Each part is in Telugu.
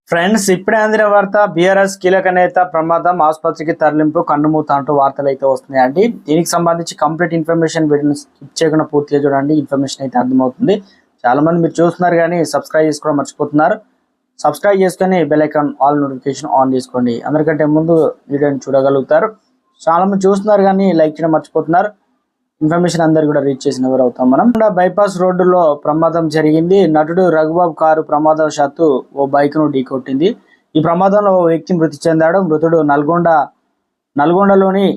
ఫ్రెండ్స్, ఇప్పుడే అందిన వార్త. బీఆర్ఎస్ కీలక నేత ప్రమాదం, ఆసుపత్రికి తరలింపు, కన్నుమూత అంటూ వార్తలు అయితే వస్తున్నాయండి. దీనికి సంబంధించి కంప్లీట్ ఇన్ఫర్మేషన్ వీడియోని స్కిప్ చేయకుండా పూర్తిగా చూడండి. ఇన్ఫర్మేషన్ అయితే అర్థమవుతుంది. చాలా మంది మీరు చూస్తున్నారు కానీ సబ్స్క్రైబ్ చేసుకోవడం మర్చిపోతున్నారు. సబ్స్క్రైబ్ చేసుకొని bell icon all notification on చేసుకోండి. అందరికంటే ముందు వీడియోని చూడగలుగుతారు. చాలా మంది చూస్తున్నారు కానీ లైక్ చేయడం మర్చిపోతున్నారు. ఇన్ఫర్మేషన్ అందరు కూడా రీచ్ చేసిన ఎవరు అవుతాం. మనం బైపాస్ రోడ్డులో ప్రమాదం జరిగింది. నటుడు రఘుబాబు కారు ప్రమాదవశాత్తు ఓ బైక్ ను ఢీకొట్టింది. ఈ ప్రమాదంలో ఓ వ్యక్తి మృతి చెందాడు. మృతుడు నల్గొండలోని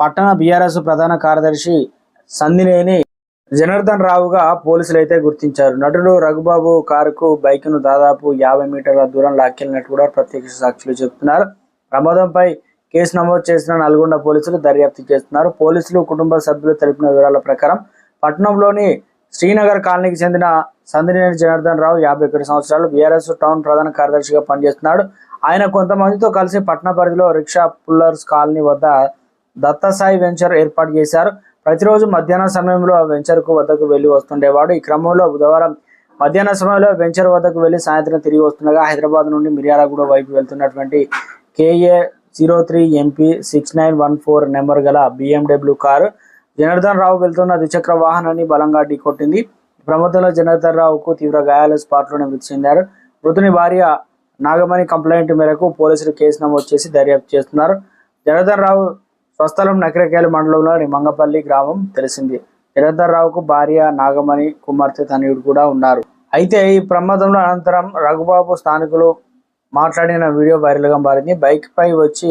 పట్టణ బీఆర్ఎస్ ప్రధాన కార్యదర్శి సందినేని జనార్దన్ రావుగా పోలీసులు అయితే గుర్తించారు. నటుడు రఘుబాబు కారుకు బైక్ ను దాదాపు 50 మీటర్ల దూరం లాక్కెళ్లినట్టు కూడా ప్రత్యక్ష సాక్షులు చెబుతున్నారు. ప్రమాదంపై కేసు నమోదు చేసిన నల్గొండ పోలీసులు దర్యాప్తు చేస్తున్నారు. పోలీసులు కుటుంబ సభ్యులు తెలిపిన వివరాల ప్రకారం పట్టణంలోని శ్రీనగర్ కాలనీకి చెందిన సందినేని జనార్దన్ రావు 51 సంవత్సరాలు బీఆర్ఎస్ టౌన్ ప్రధాన కార్యదర్శిగా పనిచేస్తున్నాడు. ఆయన కొంతమందితో కలిసి పట్టణ పరిధిలో రిక్షా పుల్లర్స్ కాలనీ వద్ద దత్తసాయి వెంచర్ ఏర్పాటు చేశారు. ప్రతిరోజు మధ్యాహ్నం సమయంలో వెంచర్ వద్దకు వెళ్లి వస్తుండేవాడు. ఈ క్రమంలో బుధవారం మధ్యాహ్న సమయంలో వెంచర్ వద్దకు వెళ్లి సాయంత్రం తిరిగి వస్తుండగా హైదరాబాద్ నుండి మిర్యాలగూడ వైపు వెళ్తున్నటువంటి KA 03 MP 6914 నెంబర్ గల BMW కారు జనార్దన్ రావు వెళ్తున్న ద్విచక్ర వాహనాన్ని బలంగా ఢీకొట్టింది. ప్రమాదంలో జనార్దన్ రావుకు తీవ్ర గాయాలు స్పాట్లోనే మృతి చెందారు. మృతుని భార్య నాగమణి కంప్లైంట్ మేరకు పోలీసులు కేసు నమోదు చేసి దర్యాప్తు చేస్తున్నారు. జనార్దన్ రావు స్వస్థలం నకిరేకేలు మండలంలోని మంగపల్లి గ్రామం తెలిసింది. జనార్దన్ రావుకు భార్య నాగమణి, కుమార్తె తనయుడు కూడా ఉన్నారు. అయితే ఈ ప్రమాదంలో అనంతరం రఘుబాబు స్థానికులు మాట్లాడిన వీడియో వైరల్గా మారింది. బైక్ పై వచ్చి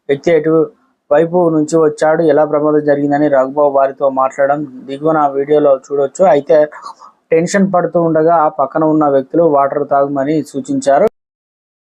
వ్యక్తి ఎటు వైపు నుంచి వచ్చాడు, ఎలా ప్రమాదం జరిగిందని రఘుబాబు వారితో మాట్లాడడం దిగువన వీడియోలో చూడొచ్చు. అయితే టెన్షన్ పడుతూ ఉండగా పక్కన ఉన్న వ్యక్తులు వాటర్ తాగమని సూచించారు.